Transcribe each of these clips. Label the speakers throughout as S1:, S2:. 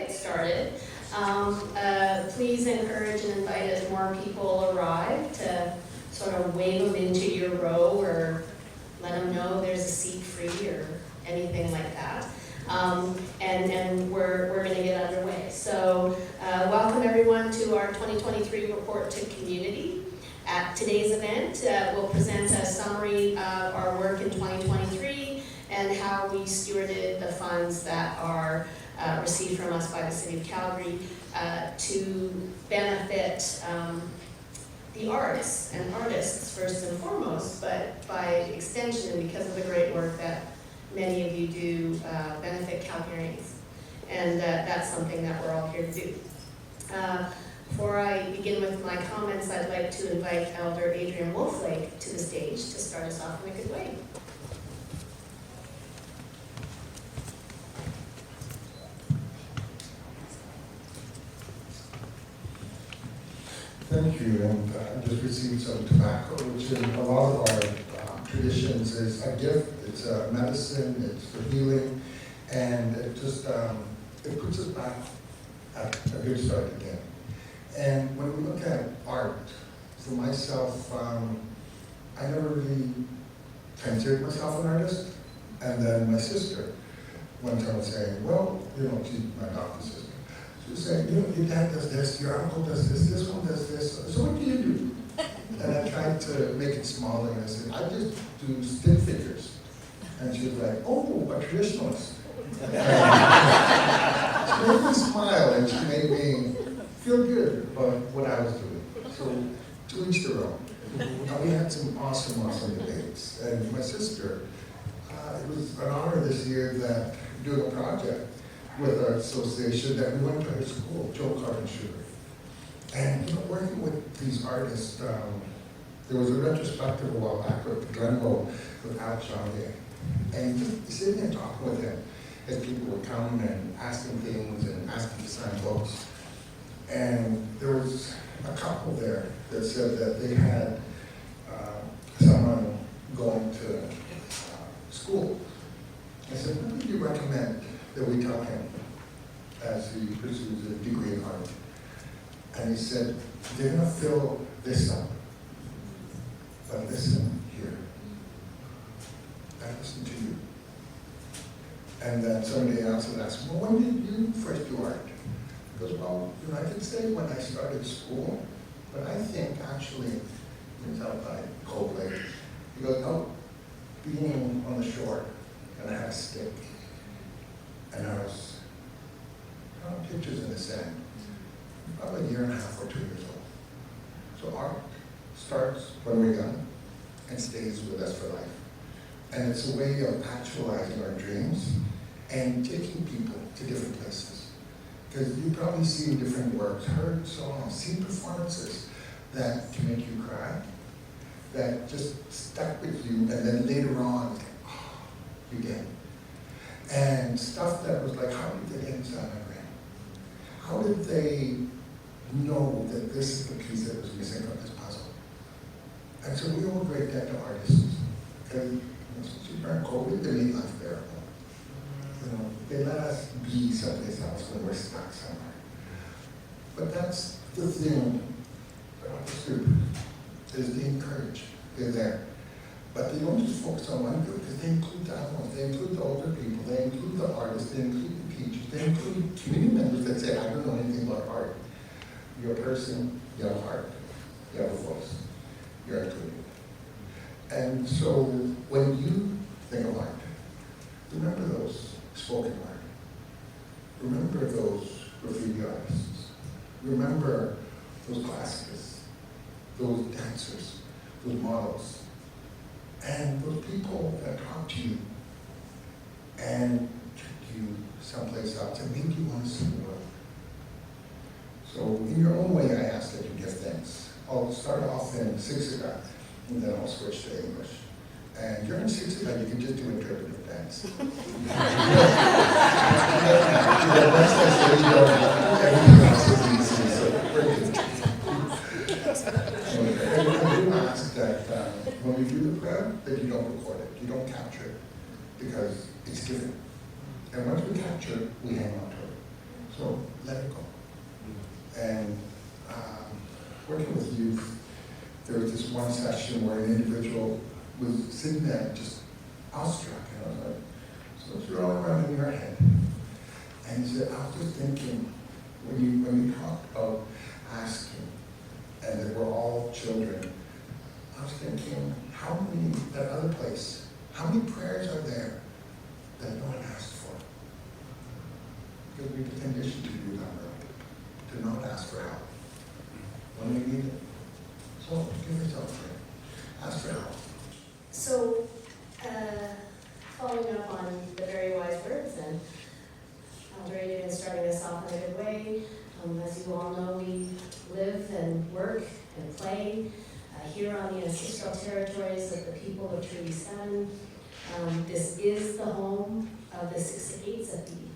S1: get started. Please encourage and invite as more people arrive to sort of wave them into your row or let them know there's a seat free or anything like that. And we're going to get underway. So welcome everyone to our 2023 report to community. At today's event, we'll present a summary of our work in 2023 and how we stewarded the funds that are received from us by the City of Calgary to benefit the arts and artists first and foremost, but by extension and because of the great work that many of you do benefit Calgarians. And that's something that we're all here to do. Before I begin with my comments, I'd like to invite Elder Adrian Wolflake to the stage to start us off in a good way.
S2: Thank you, and I just received some tobacco, which in a lot of our traditions is a gift, it's a medicine, it's for healing, and it just, it puts us back at a good start again. And when we look at art, for myself, I never really considered myself an artist, and then my sister one time was saying, well, you know, she's my adopted sister. She was saying, you know, your dad does this, your uncle does this one does this, so what do you do? And I tried to make it smaller, and I said, I just do stick figures. And she was like, oh, a traditionalist. She made me smile, and she made me feel good about what I was doing. So, to each their own. And we had some awesome debates. And my sister, it was an honor this year that doing a project with our association that we went to her school, Joe Carter Sugar. And you know, working with these artists, there was a retrospective a while back with Glenville with artsaction.ca. And just sitting and talking with him as people would come and asking things and asking to sign books. And there was a couple there that said that they had someone going to school. I said, what would you recommend that we tell him as he pursues a degree in art? And he said, they're going to fill this up, but listen here. And listen to you. And then somebody else would ask, well, when did you first do art? He goes, well, you know, I could say when I started school, but I think actually, he was out by Cold Lake. He goes, no, being on the shore, and I had a stick, and I was drawing pictures in the sand, probably a year and a half or 2 years old. So art starts when we're young and stays with us for life. And it's a way of actualizing our dreams and taking people to different places. Because you've probably seen different works, heard songs, seen performances that can make you cry, that just stuck with you, and then later on, oh, you get it. And stuff that was like, how did they get inside my brain? How did they know that this is the piece that was missing from this puzzle? And so we owe a great debt to artists. Because during COVID, they made life bearable. You know, they let us be someplace else when we're stuck somewhere. But that's the thing that artists do, is they encourage, they're there. But they don't just focus on one group, because they include the other ones, they include the older people, they include the artists, they include the teachers, they include community members that say, I don't know anything about art. You're a person, you have a heart, you have a voice, you're included. And so when you think of art, remember those spoken word. Remember those graffiti artists. Remember those classicists, those dancers, those models, and those people that talk to you and took you someplace else and made you want to see the world. So in your own way, I ask that you give thanks. I'll start off in Siksika, and then I'll switch to English. And during Siksika, you can just do interpretive dance. Everything else is easy, so we're good. I do ask that when we do the prayer, that you don't record it, you don't capture it, because it's given. And once we capture it, we hang on to it. So let it go. And working with youth, there was this one session where an individual was sitting there just awestruck, and I was like, so what's rolling around in your head? And he said, I was just thinking, when you talk about asking, and that we're all children, I was thinking, how many, that other place, how many prayers are there that no one asked for? Because we've been conditioned to do that, to not ask for help when we need it. So give yourself a prayer. Ask for help.
S1: So, following up on the very wise words, and already been starting us off in a good way. As you all know, we live and work and play here on the ancestral territories of the people of Treaty 7. This is the home of the Siksikates of the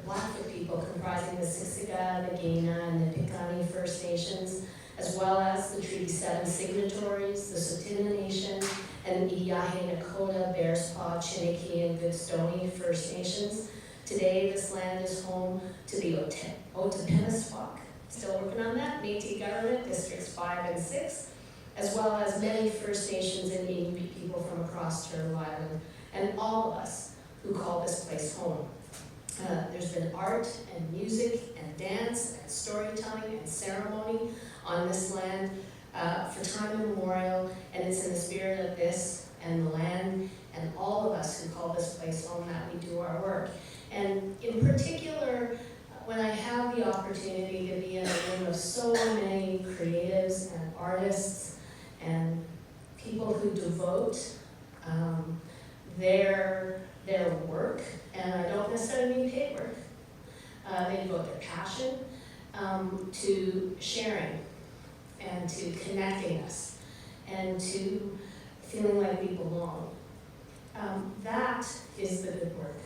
S1: Blackfoot people, comprising the Siksika, the Gaina, and the Piikani First Nations, as well as the Treaty 7 signatories, the Tsuut'ina Nation, and the Iyahe Nakota, Bearspaw, Chiniki, and Goodstoney First Nations. Today, this land is home to the Otopenasquak, still working on that, Métis government, districts 5 and 6, as well as many First Nations and Inuit people from across Turtle Island, and all of us who call this place home. There's been art and music and dance and storytelling and ceremony on this land for time immemorial, and it's in the spirit of this and the land and all of us who call this place home that we do our work. And in particular, when I have the opportunity to be in a room of so many creatives and artists and people who devote their work, and I don't necessarily mean paid work, they devote their passion to sharing and to connecting us and to feeling like we belong. That is the good work.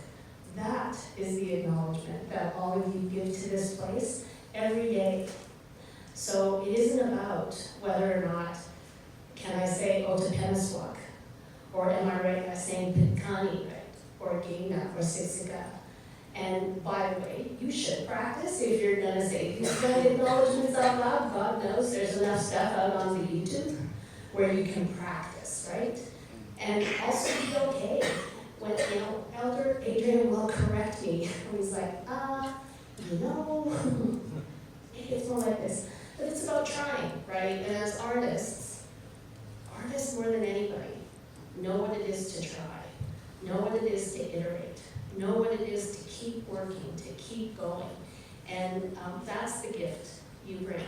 S1: That is the acknowledgement that all of you give to this place every day. So it isn't about whether or not, can I say Otopenasquak, or am I right by saying Piikani, right, or Gaina, or Siksika. And by the way, you should practice if you're gonna say these kind of acknowledgements out loud. God knows there's enough stuff out on the YouTube where you can practice, right? And also be okay when, you know, Elder Adrian will correct me. And he's like, maybe it's more like this. But it's about trying, right? And as artists more than anybody, know what it is to try, know what it is to iterate, know what it is to keep working, to keep going. And that's the gift you bring.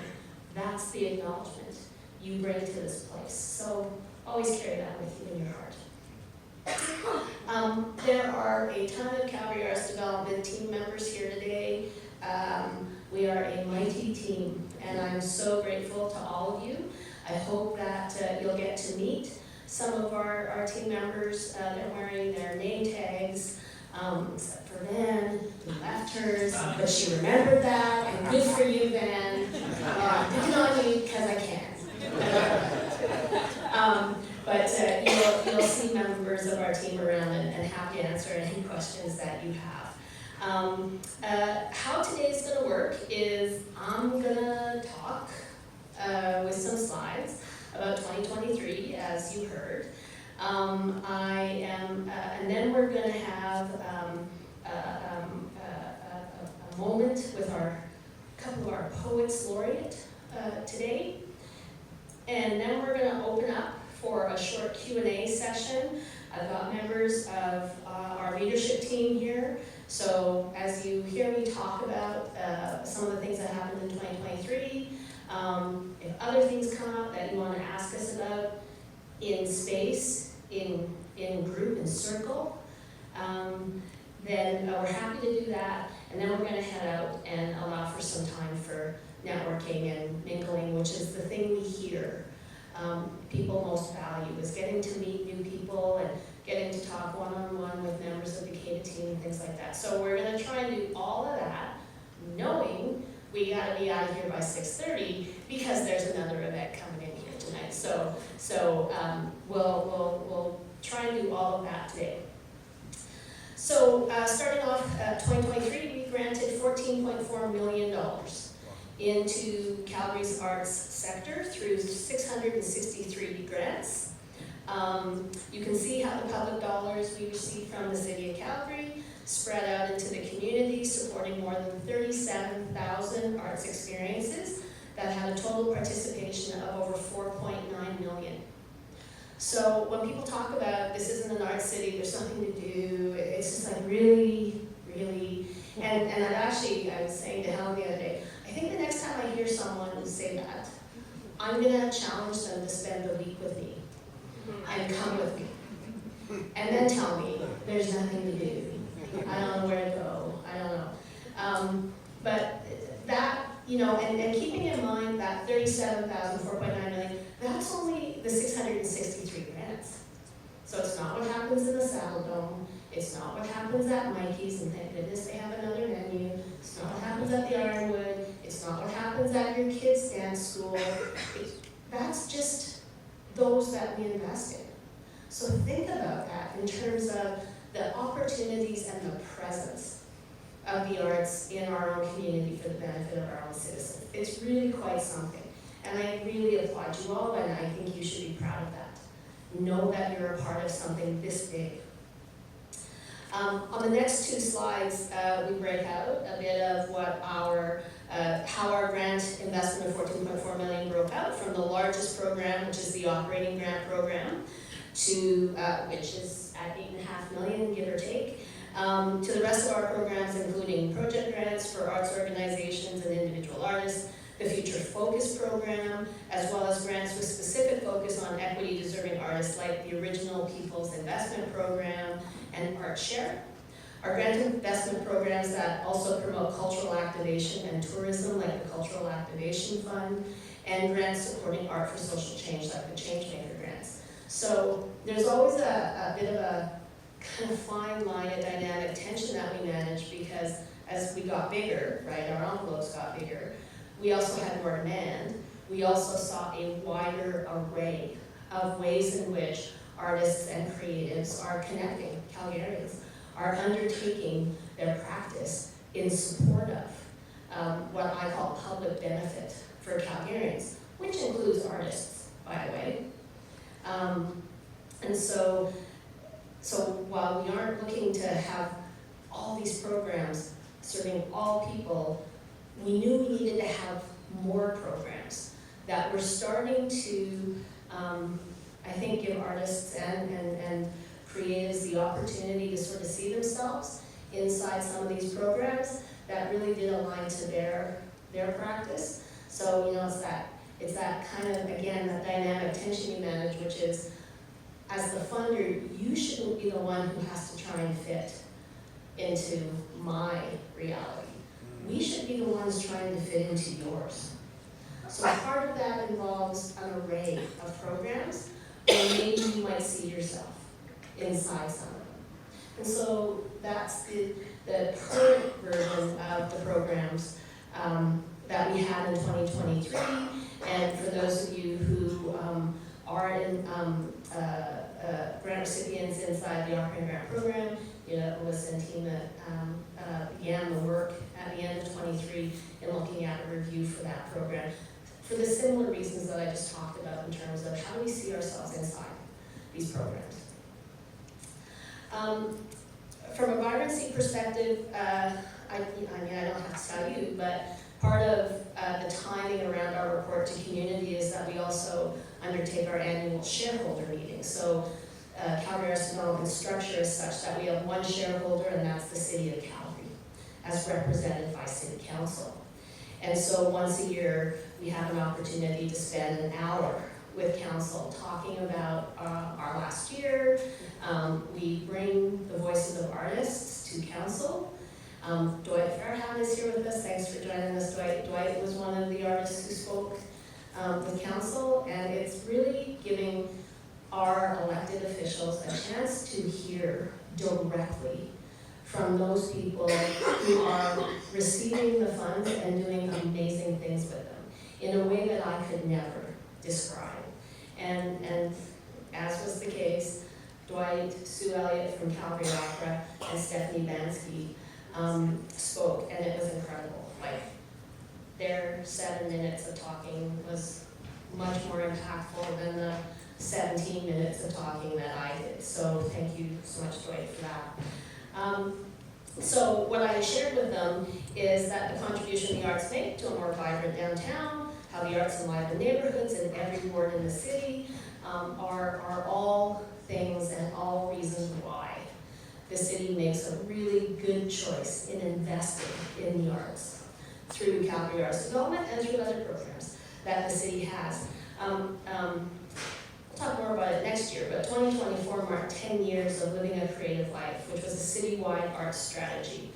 S1: That's the acknowledgement you bring to this place. So always carry that with you in your heart. There are a ton of Calgary Arts Development team members here today. We are a mighty team, and I'm so grateful to all of you. I hope that you'll get to meet some of our team members. They're wearing their name tags, except for Van, who left hers, but she remembered that, and good for you, Van. Picking on you because I can. But you'll see members of our team around and happy to answer any questions that you have. How today's going to work is I'm going to talk with some slides about 2023, as you heard. And then we're going to have a moment with a couple of our poets laureate today. And then we're going to open up for a short Q&A session. I've got members of our leadership team here. So as you hear me talk about some of the things that happened in 2023, if other things come up that you want to ask us about in space, in group, in circle, then we're happy to do that. And then we're going to head out and allow for some time for networking and mingling, which is the thing we hear people most value, is getting to meet new people and getting to talk one-on-one with members of the CADA team and things like that. So we're going to try and do all of that, knowing we got to be out of here by 6:30 because there's another event coming in here tonight. So we'll try and do all of that today. So starting off 2023, we granted $14.4 million into Calgary's arts sector through 663 grants. You can see how the public dollars we received from the City of Calgary spread out into the community, supporting more than 37,000 arts experiences that had a total participation of over 4.9 million. So when people talk about this isn't an art city, there's something to do, it's just like really, and I was saying to Helen the other day, I think the next time I hear someone say that, I'm gonna challenge them to spend the week with me and come with me. And then tell me there's nothing to do. I don't know where to go, I don't know. But that, and keeping in mind that 37,000, 4.9 million, that's only the 663 grants. So it's not what happens in the Saddle Dome, it's not what happens at Mikey's, and thank goodness they have another venue, it's not what happens at the Ironwood, it's not what happens at your kids' dance school. That's just those that we invest in. So think about that in terms of the opportunities and the presence of the arts in our own community for the benefit of our own citizens. It's really quite something. And I really applaud you all, and I think you should be proud of that. Know that you're a part of something this big. On the next two slides, we break out a bit of what how our grant investment of $14.4 million broke out from the largest program, which is the operating grant program, to which is at $8.5 million, give or take, to the rest of our programs, including project grants for arts organizations and individual artists, the Future Focus program, as well as grants with specific focus on equity-deserving artists like the Original People's Investment Program and Art Share. Our grant investment programs that also promote cultural activation and tourism, like the Cultural Activation Fund, and grants supporting art for social change, like the Changemaker grants. So there's always a bit of a kind of fine line, a dynamic tension that we manage, because as we got bigger, right, our envelopes got bigger, we also had more demand. We also saw a wider array of ways in which artists and creatives are connecting, Calgarians, are undertaking their practice in support of what I call public benefit for Calgarians, which includes artists, by the way. And so while we aren't looking to have all these programs serving all people, we knew we needed to have more programs that were starting to, I think, give artists and creatives the opportunity to sort of see themselves inside some of these programs that really did align to their practice. So, it's that kind of, again, that dynamic tension you manage, which is, as the funder, you shouldn't be the one who has to try and fit into my reality. We should be the ones trying to fit into yours. So part of that involves an array of programs where maybe you might see yourself inside some of them. And so that's the current version of the programs that we have in 2023. And for those of you who are in grant recipients inside the operating grant program, Alyssa and Tina began the work at the end of 23 in looking at a review for that program for the similar reasons that I just talked about in terms of how do we see ourselves inside these programs. From a vibrancy perspective, I don't have to tell you, but part of the timing around our report to community is that we also undertake our annual shareholder meeting. So Calgary Arts Development structure is such that we have one shareholder, and that's the City of Calgary, as represented by City Council. And so once a year, we have an opportunity to spend an hour with Council talking about our last year. We bring the voices of artists to Council. Dwight Farhan is here with us. Thanks for joining us, Dwight. Dwight was one of the artists who spoke with Council, and it's really giving our elected officials a chance to hear directly from those people who are receiving the funds and doing amazing things with them in a way that I could never describe. And as was the case, Sue Elliott from Calgary Opera, and Stephanie Bansky spoke, and it was incredible. Like, their 7 minutes of talking was much more impactful than the 17 minutes of talking that I did. So thank you so much, Dwight, for that. So what I shared with them is that the contribution the arts make to a more vibrant downtown, how the arts enliven neighborhoods in every ward in the city, are all things and all reasons why the city makes a really good choice in investing in the arts through Calgary Arts Development and through other programs that the city has. We'll talk more about it next year, but 2024 marked 10 years of living a creative life, which was a citywide arts strategy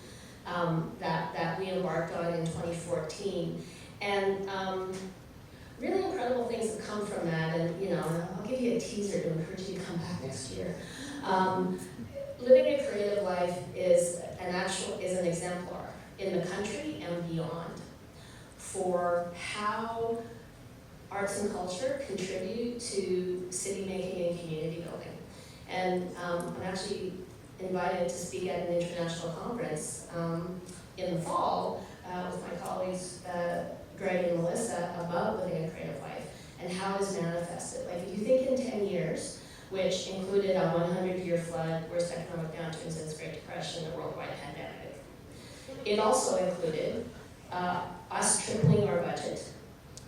S1: that we embarked on in 2014. And really incredible things have come from that, and I'll give you a teaser to encourage you to come back next year. Living a creative life is an exemplar in the country and beyond for how arts and culture contribute to city making and community building. And I'm actually invited to speak at an international conference in the fall with my colleagues Greg and Melissa about living a creative life and how it's manifested. Like, if you think in 10 years, which included a 100-year flood, worst economic downturn since Great Depression, a worldwide pandemic. It also included us tripling our budget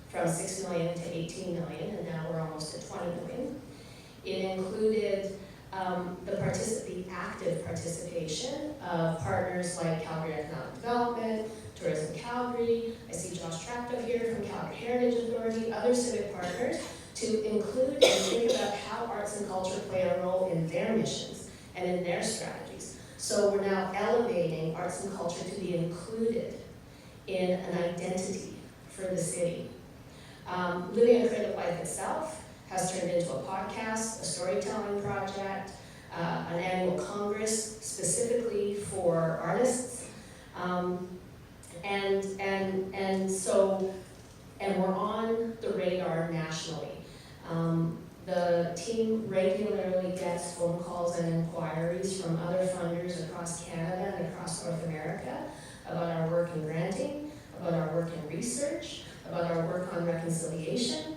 S1: from 6 million to 18 million, and now we're almost at 20 million. It included the active participation of partners like Calgary Economic Development, Tourism Calgary, I see Josh Tracto here from Calgary Heritage Authority, other civic partners, to include and think about how arts and culture play a role in their missions and in their strategies. So we're now elevating arts and culture to be included in an identity for the city. Living a Creative Life itself has turned into a podcast, a storytelling project, an annual congress specifically for artists, and we're on the radar nationally. The team regularly gets phone calls and inquiries from other funders across Canada and across North America about our work in granting, about our work in research, about our work on reconciliation,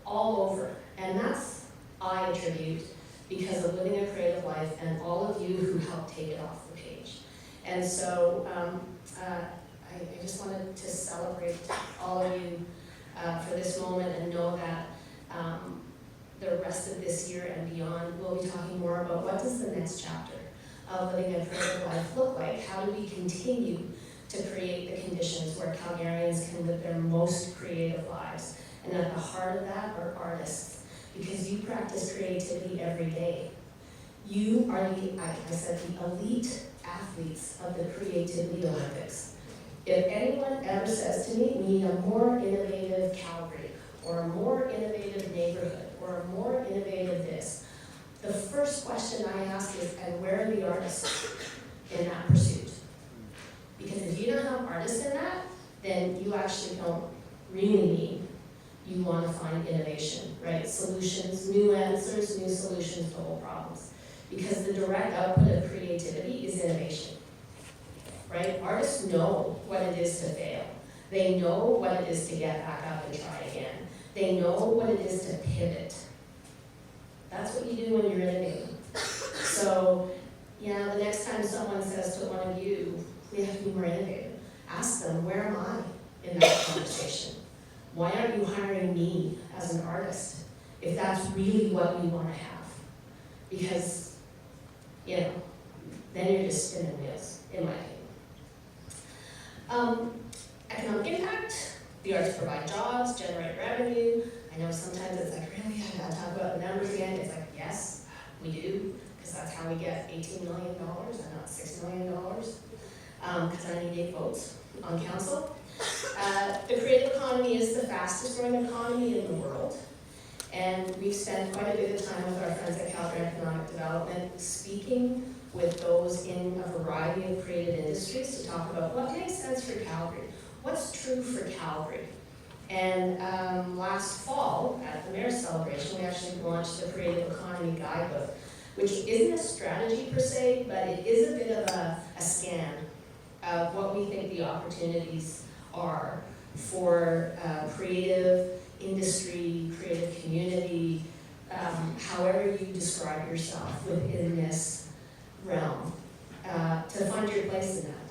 S1: all over. And that's, I attribute, because of Living a Creative Life and all of you who helped take it off the page. And so I just wanted to celebrate all of you for this moment and know that the rest of this year and beyond, we'll be talking more about what does the next chapter of Living a Creative Life look like? How do we continue to create the conditions where Calgarians can live their most creative lives? And at the heart of that are artists, because you practice creativity every day. You are the elite athletes of the Creativity Olympics. If anyone ever says to me, we need a more innovative Calgary, or a more innovative neighborhood, or a more innovative this, the first question I ask is, and where are the artists in that pursuit? Because if you don't have artists in that, then you actually don't really mean you want to find innovation, right? Solutions, new answers, new solutions to old problems. Because the direct output of creativity is innovation, right? Artists know what it is to fail. They know what it is to get back up and try again. They know what it is to pivot. That's what you do when you're innovating. So, the next time someone says to one of you, we have to be more innovative, ask them, where am I in that conversation? Why aren't you hiring me as an artist if that's really what we want to have? Because, then you're just spinning wheels, in my opinion. Economic impact, the arts provide jobs, generate revenue. I know sometimes it's like, really, I gotta talk about the numbers again. It's like, yes, we do, because that's how we get $18 million and not $6 million, because I need 8 votes on council. The creative economy is the fastest growing economy in the world, and we've spent quite a bit of time with our friends at Calgary Economic Development speaking with those in a variety of creative industries to talk about what makes sense for Calgary, what's true for Calgary. And last fall, at the Mayor's Celebration, we actually launched the Creative Economy Guidebook, which isn't a strategy per se, but it is a bit of a scan of what we think the opportunities are for creative industry, creative community, however you describe yourself within this realm, to find your place in that.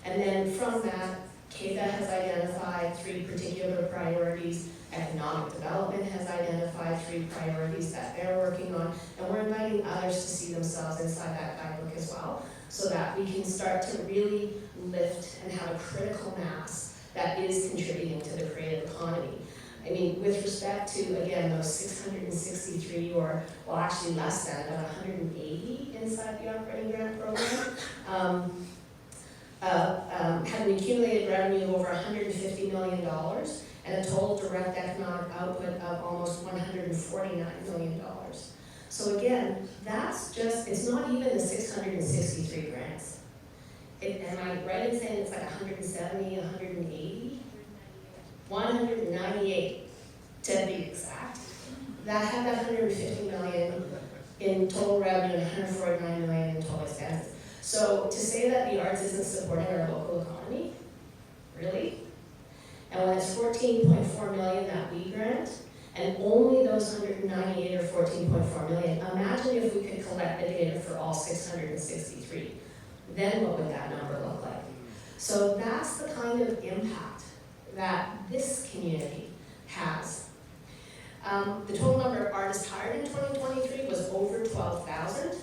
S1: And then from that, CAPA has identified 3 particular priorities. Economic development has identified 3 priorities that they're working on, and we're inviting others to see themselves inside that guidebook as well, so that we can start to really lift and have a critical mass that is contributing to the creative economy. I mean, with respect to, again, those 663, or, well, actually less than, about 180 inside the operating grant program, had an accumulated revenue of over $150 million and a total direct economic output of almost $149 million. So again, that's just, it's not even the 663 grants. Am I right in saying it's like 170, 180? 198 to be exact. That had that 150 million in total revenue and 149 million in total expenses. So to say that the arts isn't supporting our local economy, really? And when it's 14.4 million that we grant, and only those 198 or 14.4 million, imagine if we could collect the data for all 663. Then what would that number look like? So that's the kind of impact that this community has. The total number of artists hired in 2023 was over 12,000,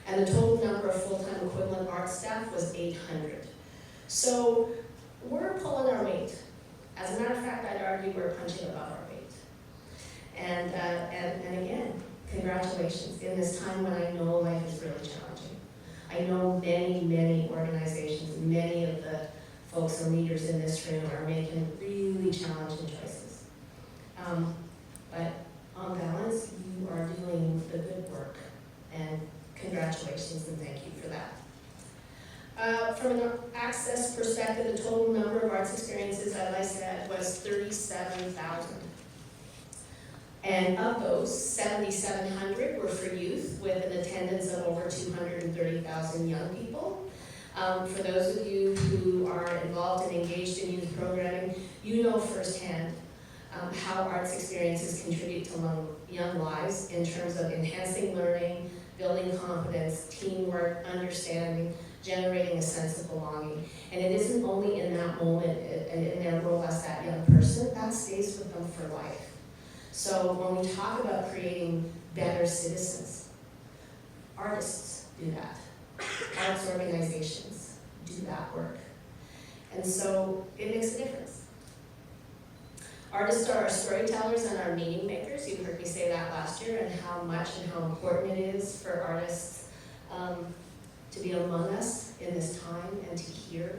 S1: and the total number of full-time equivalent art staff was 800. So we're pulling our weight. As a matter of fact, I'd argue we're punching above our weight. And again, congratulations in this time when I know life is really challenging. I know many, many organizations, many of the folks and leaders in this room are making really challenging choices. But on balance, you are doing the good work, and congratulations and thank you for that. From an access perspective, the total number of arts experiences, as I said, was 37,000. And of those, 7,700 were for youth, with an attendance of over 230,000 young people. For those of you who are involved and engaged in youth programming, you know firsthand how arts experiences contribute to young lives in terms of enhancing learning, building confidence, teamwork, understanding, generating a sense of belonging. And it isn't only in that moment, in their role as that young person, that stays with them for life. So when we talk about creating better citizens, artists do that. Arts organizations do that work. And so it makes a difference. Artists are our storytellers and our meaning makers. You heard me say that last year, and how much and how important it is for artists to be among us in this time and to hear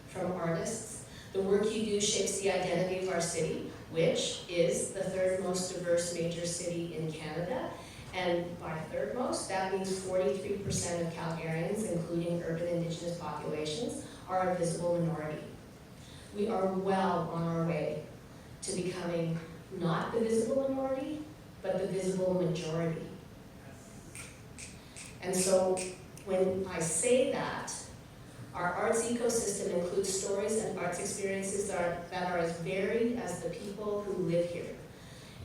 S1: from artists. The work you do shapes the identity of our city, which is the 3rd most diverse major city in Canada. And by 3rd most, that means 43% of Calgarians, including urban Indigenous populations, are a visible minority. We are well on our way to becoming not the visible minority, but the visible majority. And so when I say that, our arts ecosystem includes stories and arts experiences that are as varied as the people who live here.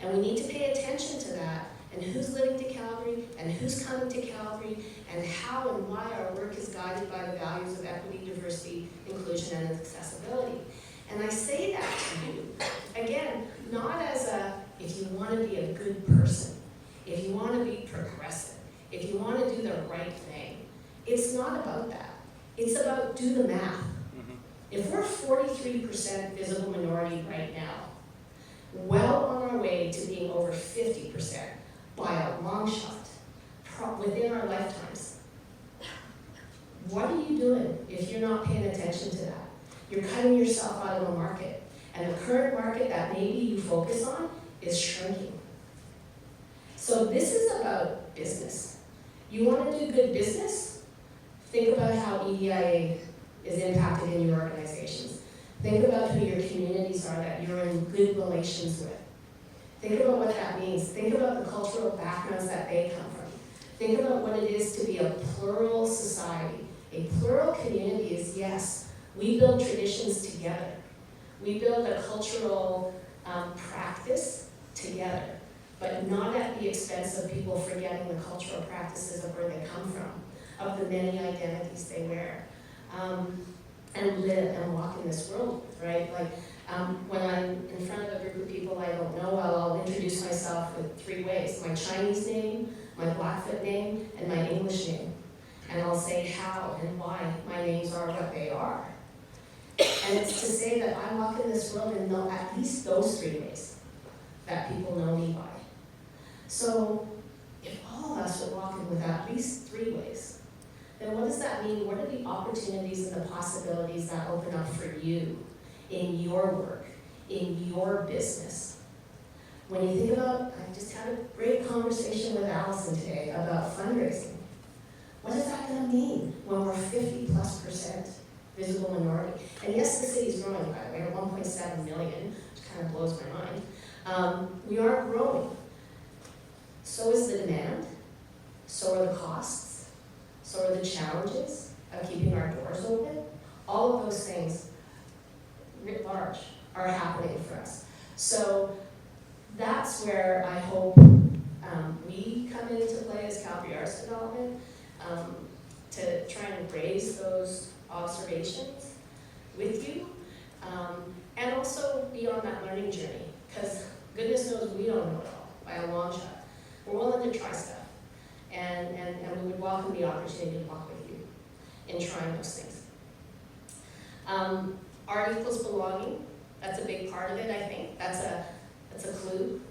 S1: And we need to pay attention to that, and who's living to Calgary, and who's coming to Calgary, and how and why our work is guided by the values of equity, diversity, inclusion, and accessibility. And I say that to you, again, not as if you want to be a good person, if you want to be progressive, if you want to do the right thing. It's not about that. It's about do the math. If we're 43% visible minority right now, well on our way to being over 50% by a long shot within our lifetimes, what are you doing if you're not paying attention to that? You're cutting yourself out of the market. And the current market that maybe you focus on is shrinking. So this is about business. You want to do good business? Think about how EDIA is impacted in your organizations. Think about who your communities are that you're in good relations with. Think about what that means. Think about the cultural backgrounds that they come from. Think about what it is to be a plural society. A plural community is, yes, we build traditions together. We build a cultural practice together, but not at the expense of people forgetting the cultural practices of where they come from, of the many identities they wear, and live and walk in this world, right? Like, when I'm in front of a group of people I don't know, I'll introduce myself with 3 ways: my Chinese name, my Blackfoot name, and my English name. And I'll say how and why my names are what they are. And it's to say that I walk in this world and know at least those 3 ways that people know me by. So if all of us would walk in with at least 3 ways, then what does that mean? What are the opportunities and the possibilities that open up for you in your work, in your business? When you think about, I just had a great conversation with Allison today about fundraising. What is that going to mean when we're 50+% visible minority? And yes, the city's growing, by the way, at 1.7 million, which kind of blows my mind. We are growing. So is the demand, so are the costs, so are the challenges of keeping our doors open. All of those things, writ large, are happening for us. So that's where I hope we come into play as Calgary Arts Development, to try and raise those observations with you, and also be on that learning journey, because goodness knows we don't know it all by a long shot. We're willing to try stuff, and we would welcome the opportunity to walk with you in trying those things. Art equals belonging. That's a big part of it, I think. That's a clue.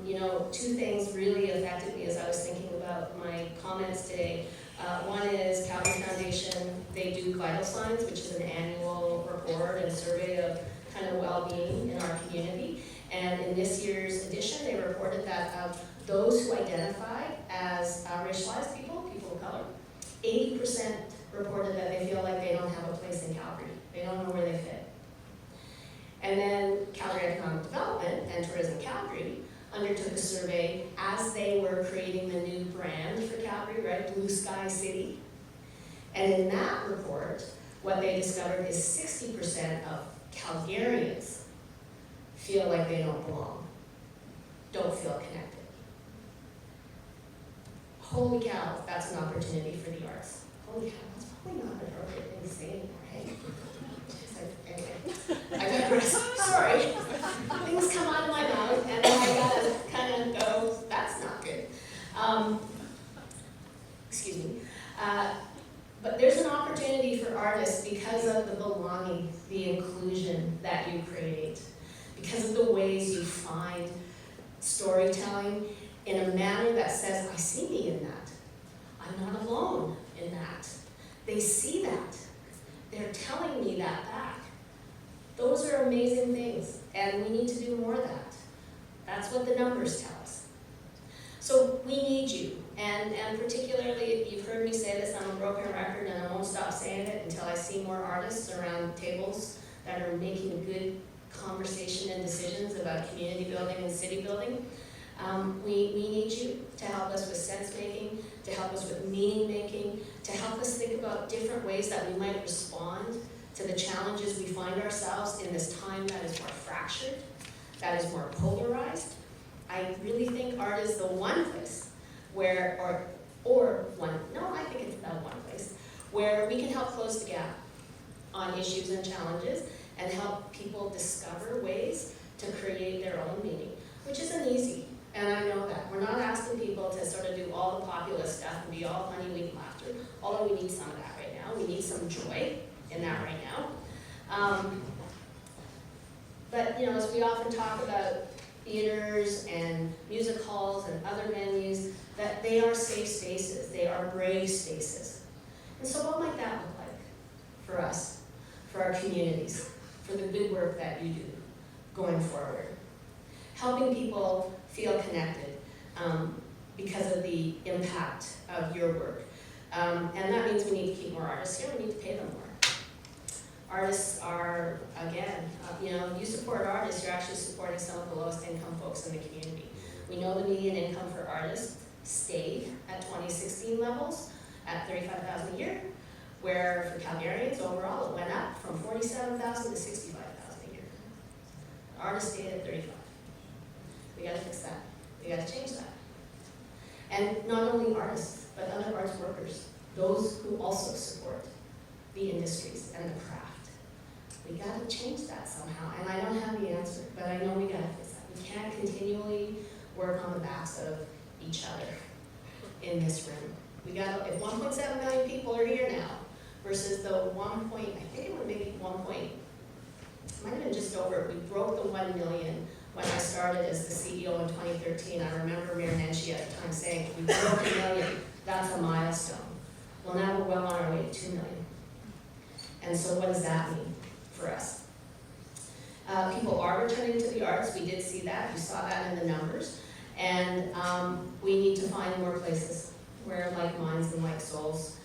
S1: You know, 2 things really affected me as I was thinking about my comments today. One is Calgary Foundation, they do vital signs, which is an annual report and survey of kind of well-being in our community. And in this year's edition, they reported that of those who identify as racialized people, people of color, 80% reported that they feel like they don't have a place in Calgary. They don't know where they fit. And then Calgary Economic Development and Tourism Calgary undertook a survey as they were creating the new brand for Calgary, right, Blue Sky City. And in that report, what they discovered is 60% of Calgarians feel like they don't belong, don't feel connected. Holy cow, that's an opportunity for the arts. Holy cow, that's probably not an appropriate thing to say anymore, hey? Anyway, I digress. Sorry. Things come out of my mouth, and then I gotta kind of go, that's not good. Excuse me. But there's an opportunity for artists because of the belonging, the inclusion that you create, because of the ways you find storytelling in a manner that says, I see me in that. I'm not alone in that. They see that. They're telling me that back. Those are amazing things, and we need to do more of that. That's what the numbers tell us. So we need you, and particularly, you've heard me say this, I'm a broken record, and I won't stop saying it until I see more artists around tables that are making good conversation and decisions about community building and city building. We need you to help us with sense making, to help us with meaning making, to help us think about different ways that we might respond to the challenges we find ourselves in this time that is more fractured, that is more polarized. I really think art is the one place where, I think it's the one place, where we can help close the gap on issues and challenges and help people discover ways to create their own meaning, which isn't easy. And I know that. We're not asking people to sort of do all the populist stuff and be all honey, weak laughter, although we need some of that right now. We need some joy in that right now. But, you know, as we often talk about theaters and music halls and other venues, that they are safe spaces. They are brave spaces. And so what might that look like for us, for our communities, for the good work that you do going forward? Helping people feel connected because of the impact of your work. And that means we need to keep more artists here, we need to pay them more. Artists are, again, you know, you support artists, you're actually supporting some of the lowest income folks in the community. We know the median income for artists stayed at 2016 levels at $35,000 a year, where for Calgarians overall, it went up from $47,000 to $65,000 a year. Artists stayed at 35. We gotta fix that. We gotta change that. And not only artists, but other arts workers, those who also support the industries and the craft. We gotta change that somehow, and I don't have the answer, but I know we gotta fix that. We can't continually work on the backs of each other in this room. We gotta, if 1.7 million people are here now, versus the I think it was maybe might have been just over, we broke the 1 million when I started as the CEO in 2013. I remember Mayor Nenshi at the time saying, we broke 1 million, that's a milestone. Well, now we're well on our way to 2 million. And so what does that mean for us? People are returning to the arts. We did see that. You saw that in the numbers. And we need to find more places where like minds and like souls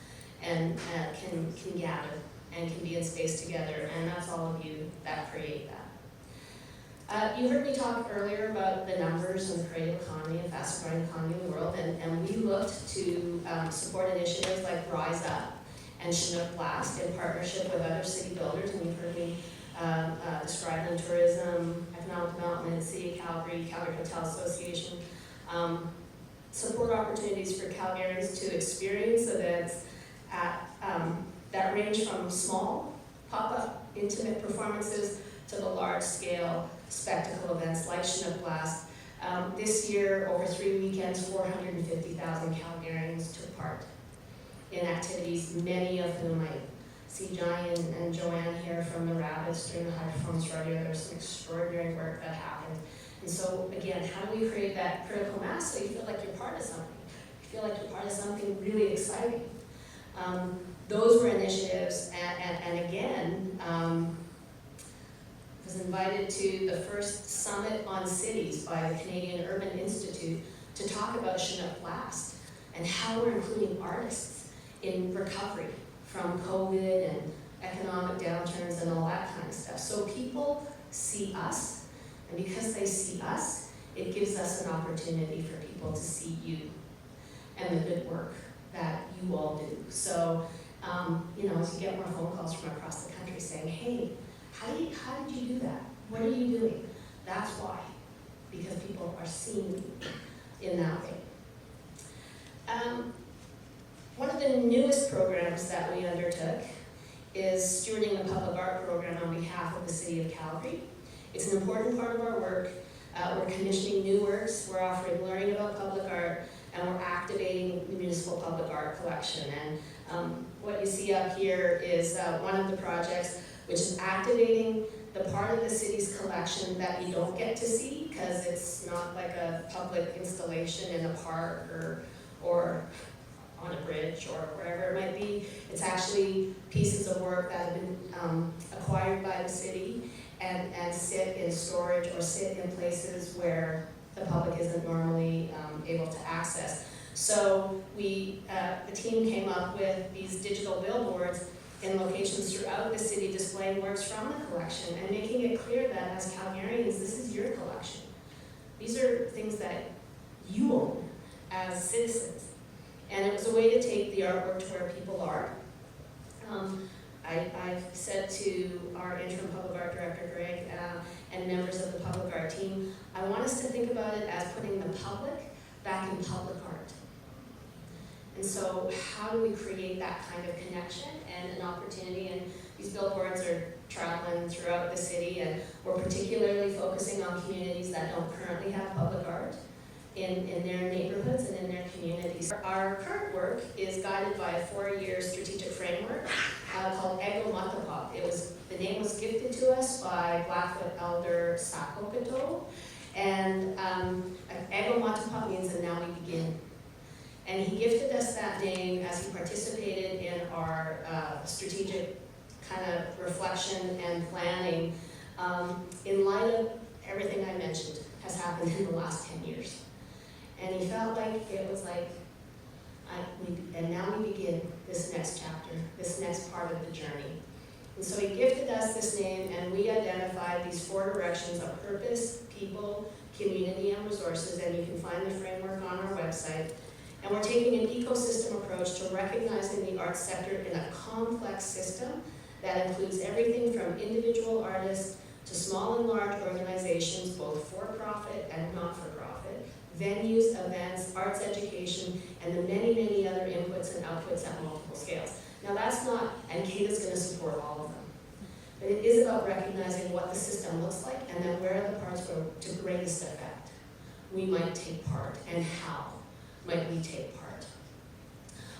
S1: and can gather and can be in space together. And that's all of you that create that. You heard me talk earlier about the numbers and the creative economy and fast growing economy in the world. And we looked to support initiatives like Rise Up and Chinook Blast in partnership with other city builders. And you've heard me describe them: tourism, economic development, City of Calgary, Calgary Hotel Association. Support opportunities for Calgarians to experience events that range from small, pop-up, intimate performances to the large-scale spectacle events like Chinook Blast. This year, over 3 weekends, 450,000 Calgarians took part in activities, many of whom I see Johnny and Joanne here from the Rabbits during the High Performance Rodeo. There's some extraordinary work that happened. And so, again, how do we create that critical mass so you feel like you're part of something? You feel like you're part of something really exciting. Those were initiatives, and again, was invited to the first Summit on Cities by the Canadian Urban Institute to talk about Chinook Blast and how we're including artists in recovery from COVID and economic downturns and all that kind of stuff. So people see us, and because they see us, it gives us an opportunity for people to see you and the good work that you all do. So, as you get more phone calls from across the country saying, hey, how did you do that? What are you doing? That's why, because people are seeing you in that way. One of the newest programs that we undertook is stewarding the public art program on behalf of the City of Calgary. It's an important part of our work. We're commissioning new works, we're offering learning about public art, and we're activating the municipal public art collection. And what you see up here is one of the projects, which is activating the part of the city's collection that you don't get to see because it's not like a public installation in a park or on a bridge or wherever it might be. It's actually pieces of work that have been acquired by the city and sit in storage or sit in places where the public isn't normally able to access. So the team came up with these digital billboards in locations throughout the city displaying works from the collection and making it clear that as Calgarians, this is your collection. These are things that you own as citizens. And it was a way to take the artwork to where people are. I've said to our interim public art director, Greg, and members of the public art team, I want us to think about it as putting the public back in public art. And so how do we create that kind of connection and an opportunity? And these billboards are traveling throughout the city, and we're particularly focusing on communities that don't currently have public art in their neighborhoods and in their communities. Our current work is guided by a 4-year strategic framework called Ego Matapop. The name was gifted to us by Blackfoot elder Sako Pito, and Ego Matapop means "and now we begin." And he gifted us that name as he participated in our strategic kind of reflection and planning in light of everything I mentioned has happened in the last 10 years. And he felt like it was like, and now we begin this next chapter, this next part of the journey. And so he gifted us this name, and we identified these 4 directions of purpose, people, community, and resources, and you can find the framework on our website. And we're taking an ecosystem approach to recognizing the arts sector in a complex system that includes everything from individual artists to small and large organizations, both for-profit and not-for-profit, venues, events, arts education, and the many, many other inputs and outputs at multiple scales. Now that's not, and Kate is going to support all of them, but it is about recognizing what the system looks like and then where are the parts where, to greatest effect, we might take part and how might we take part.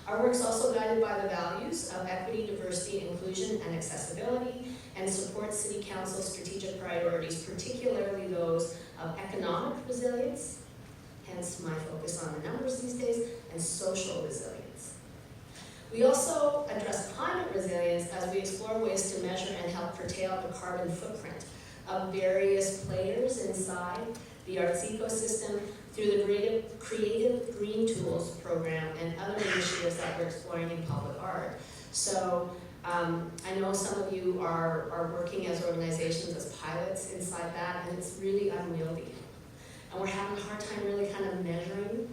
S1: Our work is also guided by the values of equity, diversity, inclusion, and accessibility, and supports City Council's strategic priorities, particularly those of economic resilience, hence my focus on the numbers these days, and social resilience. We also address climate resilience as we explore ways to measure and help curtail the carbon footprint of various players inside the arts ecosystem through the Creative Green Tools program and other initiatives that we're exploring in public art. So I know some of you are working as organizations, as pilots inside that, and it's really unwieldy. And we're having a hard time really kind of measuring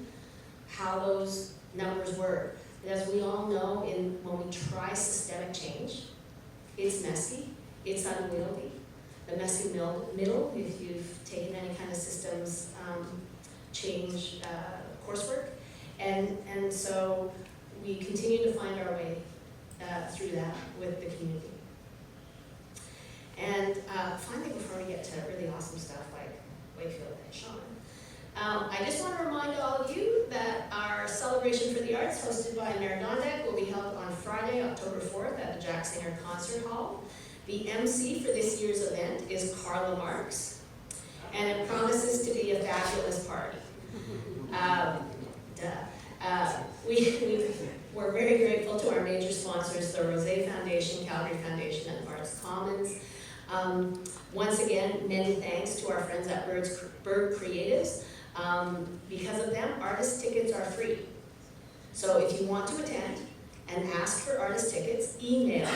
S1: how those numbers work. But as we all know, when we try systemic change, it's messy, it's unwieldy. The messy middle, if you've taken any kind of systems change coursework. And so we continue to find our way through that with the community. And finally, before we get to really awesome stuff like Wakefield and Sean, I just want to remind all of you that our Celebration for the Arts, hosted by Mayor Gondek, will be held on Friday, October 4th at the Jack Singer Concert Hall. The MC for this year's event is Carla Marks, and it promises to be a fabulous party. We're very grateful to our major sponsors, the Rosé Foundation, Calgary Foundation, and Arts Commons. Once again, many thanks to our friends at Bird Creatives. Because of them, artist tickets are free. So if you want to attend and ask for artist tickets, email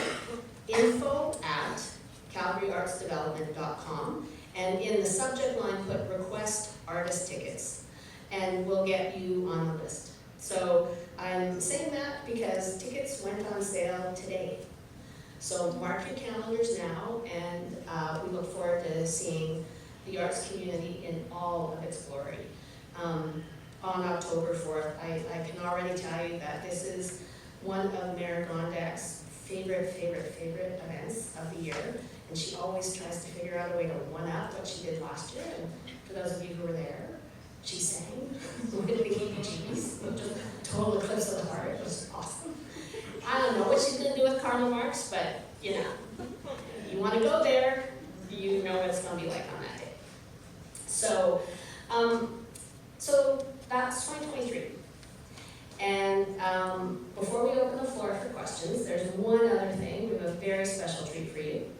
S1: info@calgaryartsdevelopment.com, and in the subject line put request artist tickets, and we'll get you on the list. So I'm saying that because tickets went on sale today. So mark your calendars now, and we look forward to seeing the arts community in all of its glory. On October 4th, I can already tell you that this is one of Mayor Gondek's favorite events of the year, and she always tries to figure out a way to one-up what she did last year. And for those of you who were there, she sang with the heebie-jeebies, just total eclipse of the heart. It was awesome. I don't know what she's going to do with Carla Marks, but you know, you want to go there, you know what it's going to be like on that day. So, so that's 2023. And before we open the floor for questions, there's one other thing. We have a very special treat for you.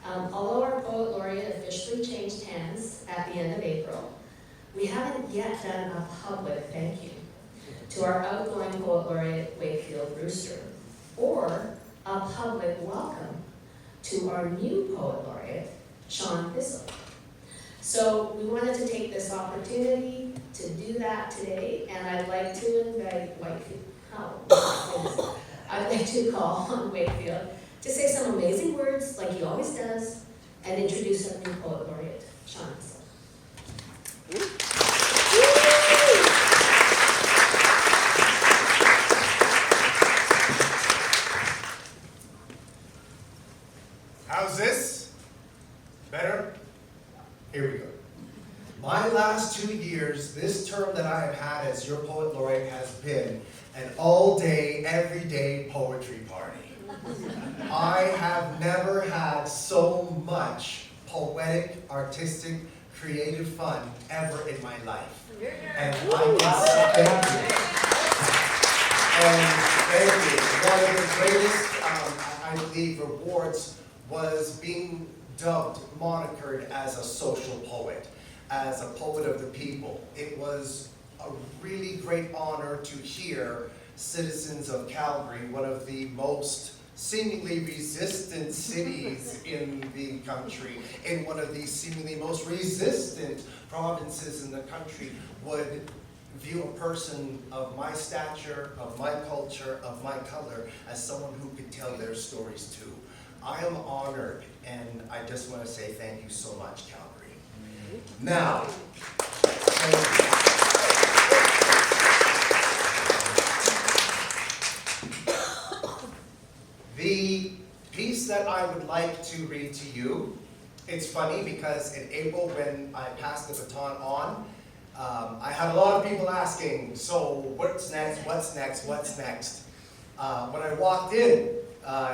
S1: Although our Poet Laureate officially changed hands at the end of April, we haven't yet done a public thank you to our outgoing Poet Laureate, Wakefield Rooster, or a public welcome to our new Poet Laureate, Sean Thistle. So we wanted to take this opportunity to do that today, and I'd like to invite I'd like to call on Wakefield to say some amazing words, like he always does, and introduce our new Poet Laureate, Sean Thistle.
S3: How's this? Better? Here we go. My last 2 years, this term that I have had as your Poet Laureate has been an all-day, everyday poetry party. I have never had so much poetic, artistic, creative fun ever in my life. And I can say thank you. And thank you. One of the greatest, I believe, rewards was being dubbed, monikered as a social poet, as a poet of the people. It was a really great honor to hear citizens of Calgary, one of the most seemingly resistant cities in the country, in one of the seemingly most resistant provinces in the country, would view a person of my stature, of my culture, of my color, as someone who could tell their stories too. I am honored, and I just want to say thank you so much, Calgary. Now, the piece that I would like to read to you, it's funny because in April when I passed the baton on, I had a lot of people asking, so what's next, what's next, what's next? When I walked in,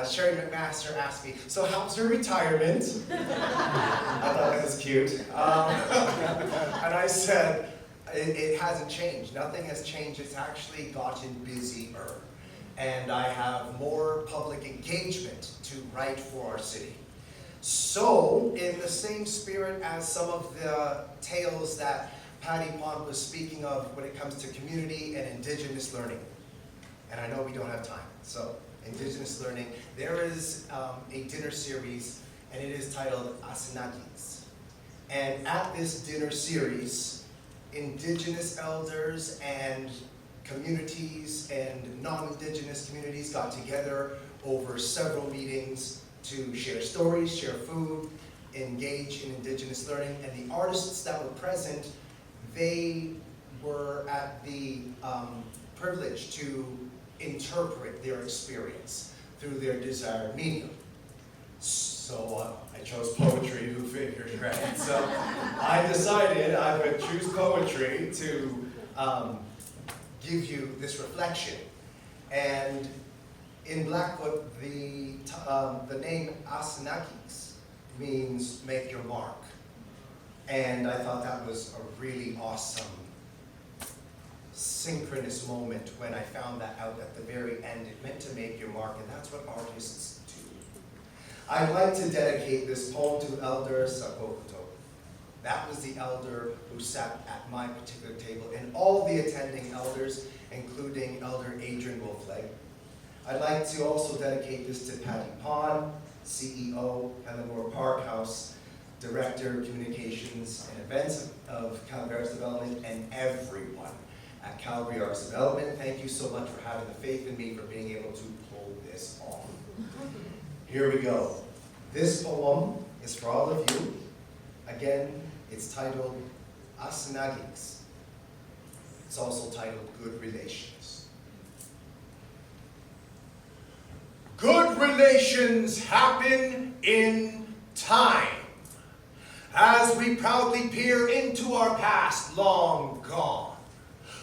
S3: Sherry McMaster asked me, so how's your retirement? I thought that was cute. And I said, it hasn't changed. Nothing has changed. It's actually gotten busier. And I have more public engagement to write for our city. So, in the same spirit as some of the tales that Patti Pon was speaking of when it comes to community and Indigenous learning, and I know we don't have time, so Indigenous learning, there is a dinner series, and it is titled Asinakis. And at this dinner series, Indigenous elders and communities and non-Indigenous communities got together over several meetings to share stories, share food, engage in Indigenous learning, and the artists that were present, they were at the privilege to interpret their experience through their desired medium. So I chose poetry, who figured, right? So I decided I would choose poetry to give you this reflection. And in Blackfoot, the name Asinakis means make your mark. And I thought that was a really awesome synchronous moment when I found that out at the very end. It meant to make your mark, and that's what artists do. I'd like to dedicate this poem to Elder Sakokoto. That was the elder who sat at my particular table, and all the attending elders, including Elder Adrian Wolfleg. I'd like to also dedicate this to Patti Pon, CEO, Eleanor Parkhouse, Director of Communications and Events of Calgary Arts Development, and everyone at Calgary Arts Development. Thank you so much for having the faith in me for being able to pull this off. Here we go. This poem is for all of you. Again, it's titled Asinakis. It's also titled Good Relations. Good relations happen in time. As we proudly peer into our past long gone,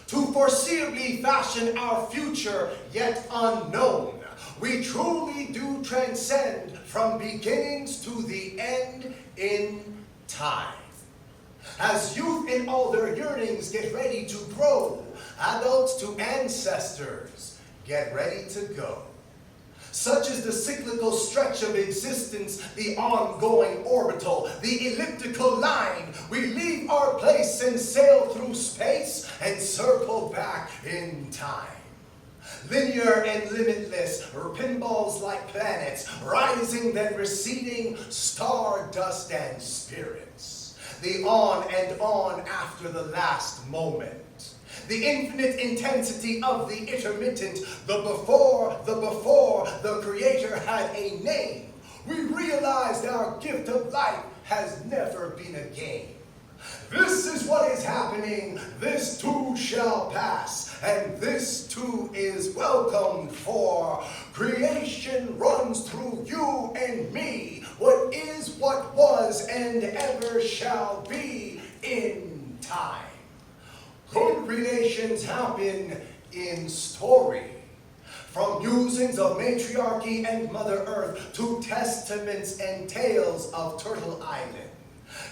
S3: to foreseeably fashion our future yet unknown, we truly do transcend from beginnings to the end in time. As youth in all their yearnings get ready to grow, adults to ancestors get ready to go. Such is the cyclical stretch of existence, the ongoing orbital, the elliptical line. We leave our place and sail through space and circle back in time. Linear and limitless, pinballs like planets, rising then receding, stardust and spirits. The on and on after the last moment. The infinite intensity of the intermittent, the before, the Creator had a name. We realized our gift of life has never been a game. This is what is happening, this too shall pass, and this too is welcomed for. Creation runs through you and me, what is, what was, and ever shall be in time. Good relations happen in story. From musings of matriarchy and Mother Earth to testaments and tales of Turtle Island.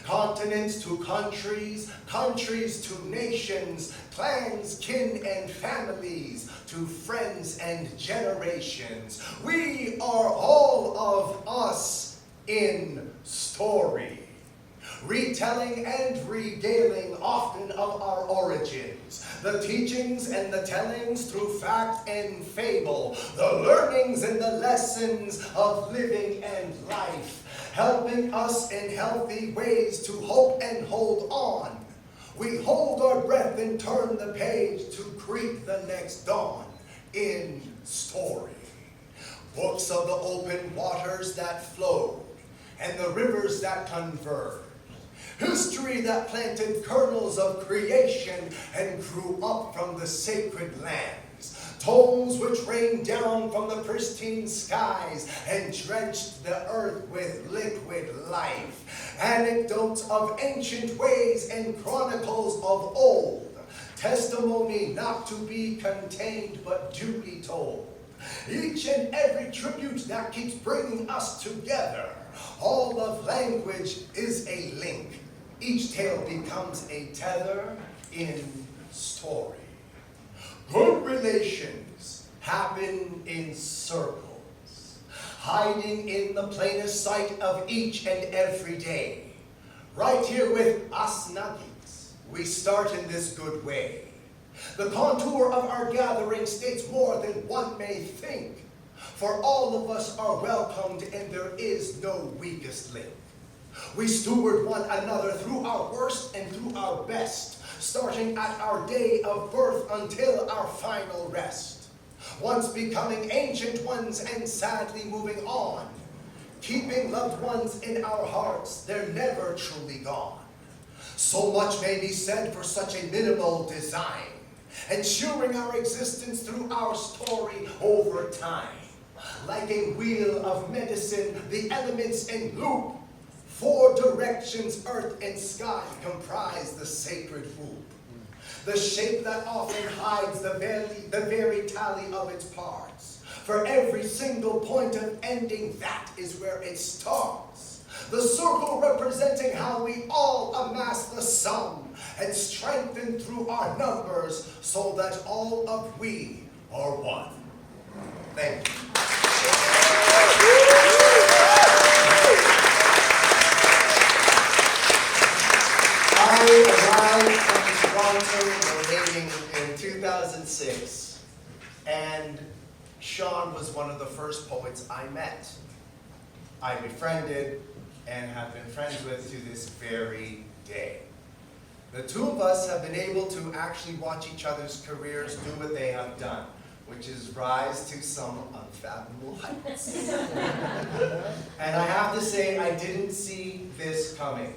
S3: Continents to countries, countries to nations, clans, kin, and families, to friends and generations. We are all of us in story. Retelling and regaling often of our origins, the teachings and the tellings through fact and fable, the learnings and the lessons of living and life, helping us in healthy ways to hope and hold on. We hold our breath and turn the page to greet the next dawn in story. Books of the open waters that flowed and the rivers that converged. History that planted kernels of creation and grew up from the sacred lands. Tones which rained down from the pristine skies and drenched the earth with liquid life. Anecdotes of ancient ways and chronicles of old. Testimony not to be contained but duly told. Each and every tribute that keeps bringing us together. All of language is a link. Each tale becomes a tether in story. Good relations happen in circles, hiding in the plainest sight of each and every day. Right here with us nuggets, we start in this good way. The contour of our gathering states more than one may think, for all of us are welcomed and there is no weakest link. We steward one another through our worst and through our best, starting at our day of birth until our final rest. Once becoming ancient ones and sadly moving on, keeping loved ones in our hearts, they're never truly gone. So much may be said for such a minimal design, ensuring our existence through our story over time. Like a wheel of medicine, the elements in loop. 4 directions, earth and sky, comprise the sacred womb. The shape that often hides the very tally of its parts. For every single point of ending, that is where it starts. The circle representing how we all amass the sum and strengthen through our numbers so that all of we are one. Thank you. I arrived from Toronto locating in 2006, and Sean was one of the first poets I met. I befriended and have been friends with to this very day. The two of us have been able to actually watch each other's careers do what they have done, which is rise to some unfathomable heights. And I have to say, I didn't see this coming,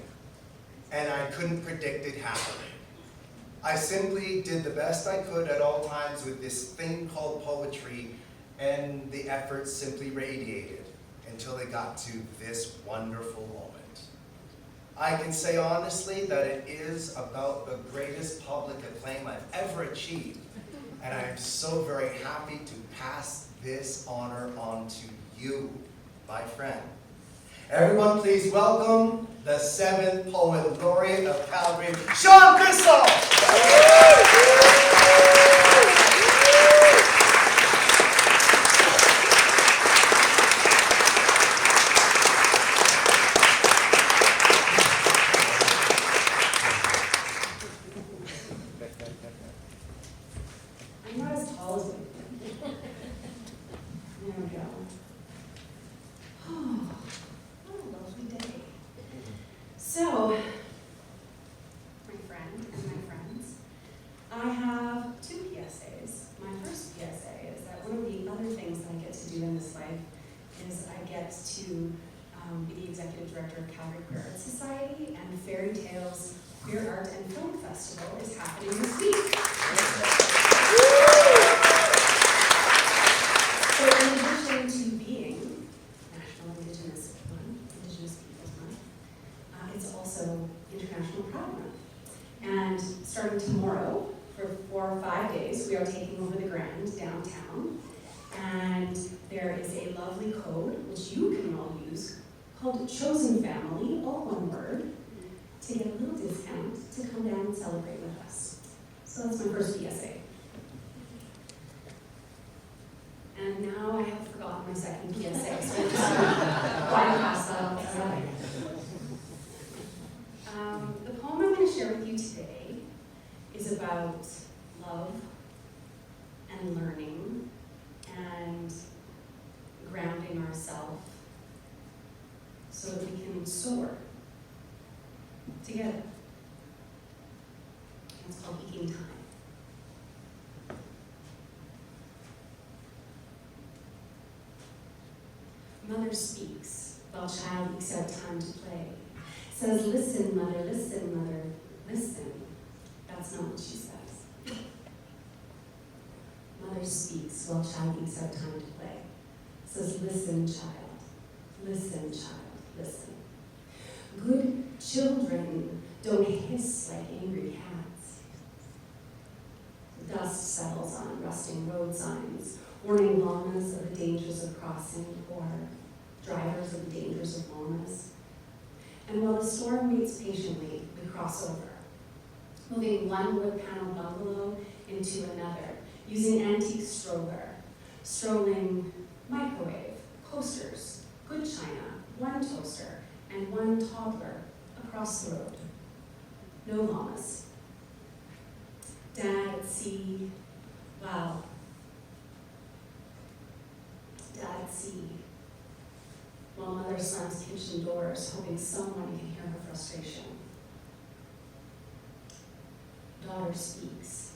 S3: and I couldn't predict it happening. I simply did the best I could at all times with this thing called poetry, and the efforts simply radiated until it got to this wonderful moment. I can say honestly that it is about the greatest public acclaim I've ever achieved, and I am so very happy to pass this honor on to you, my friend. Everyone please welcome the 7th Poet Laureate of Calgary, Sean Crystal!
S1: I'm not as tall as you. There we go. Oh, what a lovely day. So, my friend and my friends, I have 2 PSAs. My first PSA is that one of the other things that I get to do in this life is I get to be the executive director of Calgary Queer Art Society, and Fairy Tales Queer Art and Film Festival is happening this week. So in addition to being National Indigenous Peoples Month, it's also International Pride Month. And starting tomorrow, for 4 or 5 days, we are taking over the Grand downtown. And there is a lovely code, which you can all use, called Chosen Family, all one word, to get a little discount to come down and celebrate with us. So that's my first PSA. And now I have forgotten my second PSA, so I'm just going to bypass that altogether. The poem I'm going to share with you today is about love and learning and grounding ourselves so that we can soar together. and it's called Eking Time. Mother speaks while child ekes out time to play. Says, listen, mother, listen, listen. That's not what she says. Mother speaks while child ekes out time to play. Says, listen, child, listen, listen. Good children don't hiss like angry cats. Dust settles on rusting road signs, warning llamas of the dangers of crossing, or drivers of the dangers of llamas. And while the storm waits patiently, we cross over, moving one wood panel bungalow into another, using antique stroller, strolling microwave, coasters, good china, one toaster, and one toddler across the road. No llamas. Dad at sea, wow. Dad at sea. While mother slams kitchen doors, hoping someone can hear her frustration. Daughter speaks.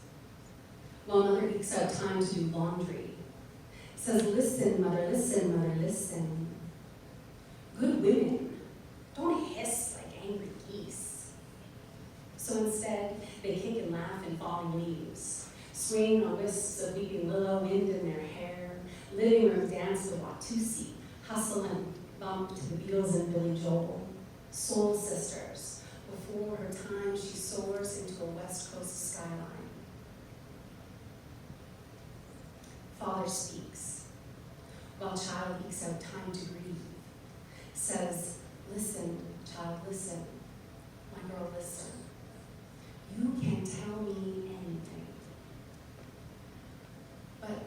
S1: While mother ekes out time to do laundry. Says, listen, mother, listen. Good women don't hiss like angry geese. So instead, they kick and laugh in falling leaves, swaying on wisps of weeping willow, wind in their hair, living room dance to Watusi, hustle and bump to the Beatles and Billy Joel, soul sisters. Before her time, she soars into a West Coast skyline. Father speaks, while child ekes out time to grieve. Says, listen, child, listen. My girl, listen. You can tell me anything. But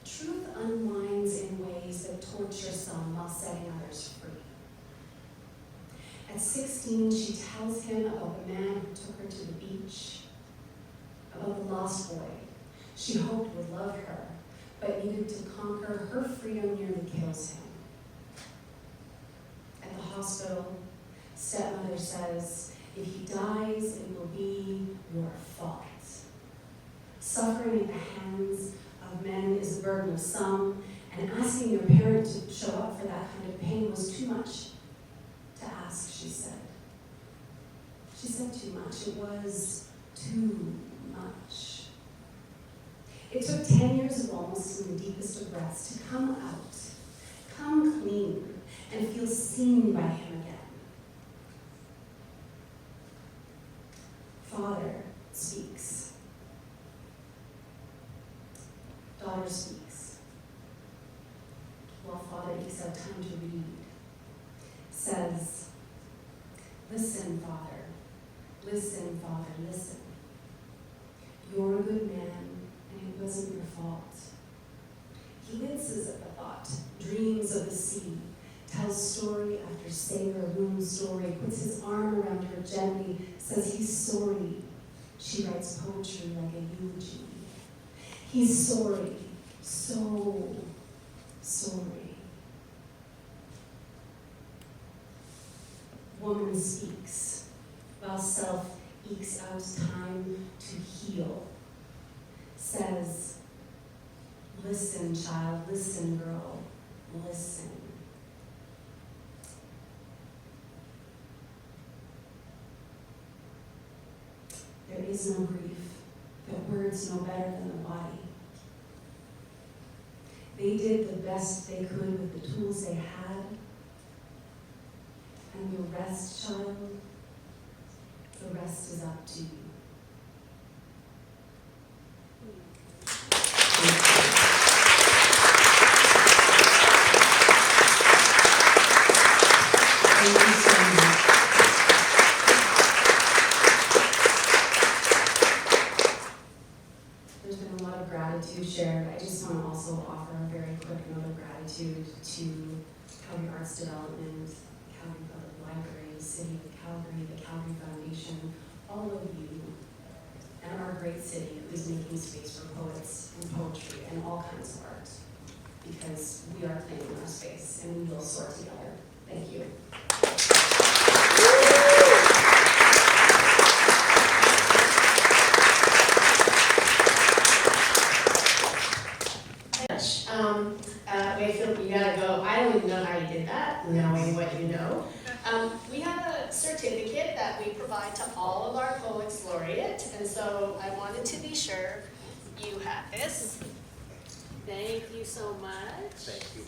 S1: truth unwinds in ways that torture some while setting others free. At 16, she tells him about the man who took her to the beach, about the lost boy she hoped would love her, but needed to conquer her freedom nearly kills him. At the hospital, stepmother says, if he dies, it will be your fault. Suffering at the hands of men is a burden of some, and asking your parent to show up for that kind of pain was too much to ask, she said. She said too much. It was too much. It took 10 years of almost in the deepest of breaths to come out, come clean, and feel seen by him again. Father speaks. Daughter speaks. While father ekes out time to read. Says, listen, father. Listen, father, listen. You're a good man, and it wasn't your fault. He winces at the thought, dreams of the sea, tells story after sailor room story, puts his arm around her gently, says he's sorry. She writes poetry like a eulogy. He's sorry, so sorry. Woman speaks, while self ekes out time to heal. Says, listen, child, listen, girl, listen. There is no grief, that words know better than the body. They did the best they could with the tools they had. And the rest, child, the rest is up to you. Thank you so much. There's been a lot of gratitude shared. I just want to also offer a very quick note of gratitude to Calgary Arts Development, Calgary Public Library, the City of Calgary, the Calgary Foundation, all of you, and our great city who is making space for poets and poetry and all kinds of art, because we are claiming our space and we will soar together. Thank you. you gotta go. I don't even know how you did that, knowing what you know. We have a certificate that we provide to all of our poets laureate, and so I wanted to be sure you have this. Thank you so much.
S3: Thank you.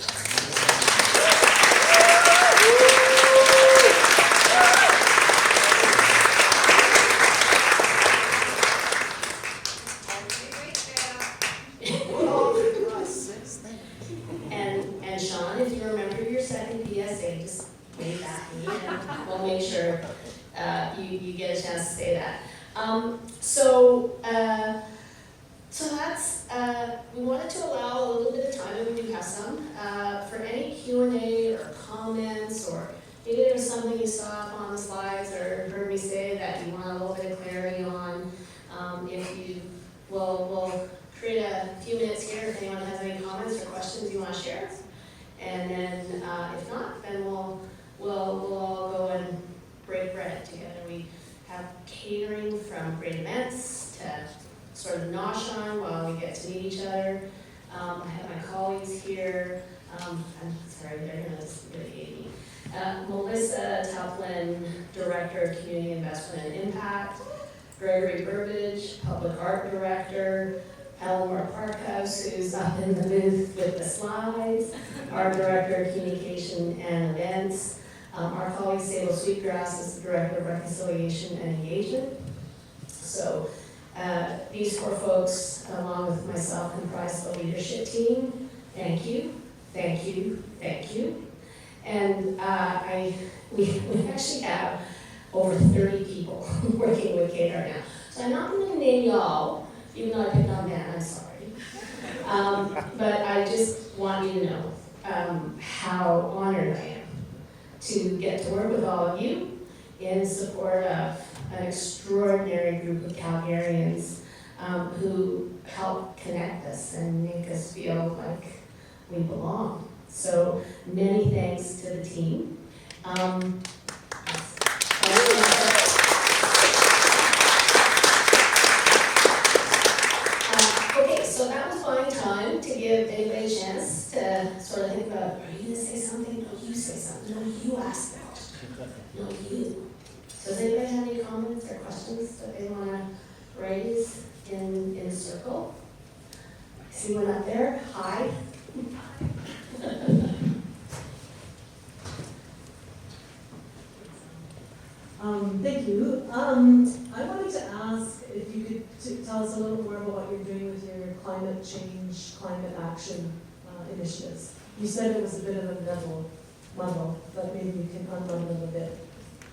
S1: And Sean, if you remember your second PSA, just wave at me and we'll make sure you get a chance to say that. So that's, we wanted to allow a little bit of time, and we do have some, for any Q&A or comments, or maybe there was something you saw up on the slides or heard me say that you want a little bit of clarity on. If you, we'll create a few minutes here if anyone has any comments or questions you want to share. And then if not, then we'll all go and break bread together. We have catering from great events to sort of nosh on while we get to meet each other. I have my colleagues here. I'm sorry, they're gonna really hate me. Melissa Toplin, Director of Community Investment and Impact. Gregory Burbage, Public Art Director. Eleanor Parkhouse, who's up in the booth with the slides. Our Director of Communication and Events. Our colleague Sable Sweetgrass is the Director of Reconciliation and Engagement. So these four folks, along with myself, comprise the leadership team. Thank you, thank you, thank you. And we actually have over 30 people working with Cater now. So I'm not going to name y'all, even though I picked on Dan, I'm sorry. But I just want you to know how honored I am to get to work with all of you in support of an extraordinary group of Calgarians who help connect us and make us feel like we belong. So many thanks to the team. Okay, so that was buying time to give anybody a chance to sort of think about, are you going to say something? No, you say something. No, you ask that question. No, you. So does anybody have any comments or questions that they want to raise in a circle? I see one up there. Hi.
S4: Thank you. I wanted to ask if you could tell us a little more about what you're doing with your climate change, climate action initiatives. You said it was a bit of a muddle, but maybe you can unbundle it a bit.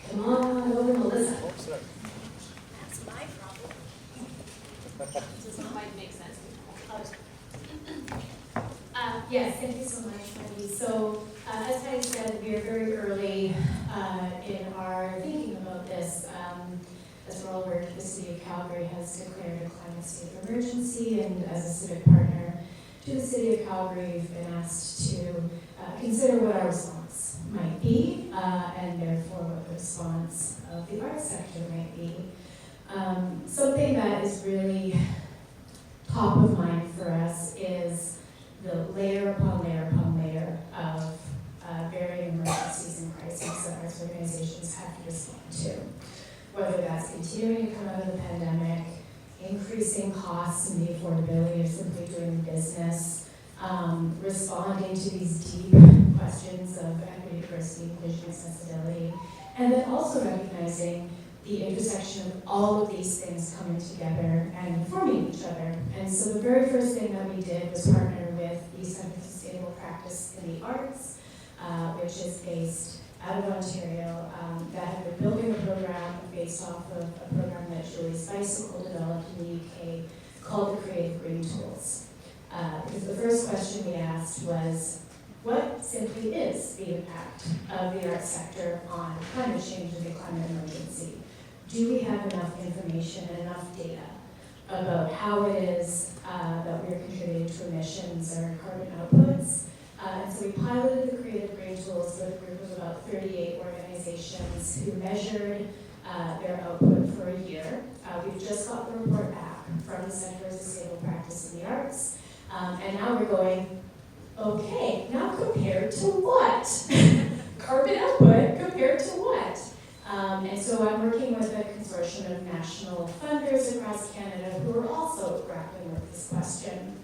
S1: Come on over, Melissa.
S5: That's my problem. This might make sense.
S6: Yes, thank you so much, Wendy. So, as I said, we are very early in our thinking about this. As we're all aware, the City of Calgary has declared a climate state of emergency, and as a civic partner to the City of Calgary, we've been asked to consider what our response might be, and therefore what the response of the arts sector might be. Something that is really top of mind for us is the layer upon layer upon layer of varying emergencies and crises that arts organizations have to respond to. Whether that's continuing to come out of the pandemic, increasing costs and the affordability of simply doing business, responding to these deep questions of equity, diversity, inclusion, accessibility, and then also recognizing the intersection of all of these things coming together and informing each other. And so the very first thing that we did was partner with the Center for Sustainable Practice in the Arts, which is based out of Ontario, that have been building a program based off of a program that Julie Spiceable developed in the UK called the Creative Green Tools. Because the first question we asked was, what simply is the impact of the arts sector on climate change and the climate emergency? Do we have enough information and enough data about how it is that we are contributing to emissions or carbon outputs? And so we piloted the Creative Green Tools with a group of about 38 organizations who measured their output for a year. We've just got the report back from the Center for Sustainable Practice in the Arts. And now we're going, Okay, now compared to what? Carbon output compared to what? And so I'm working with a consortium of national funders across Canada who are also grappling with this question.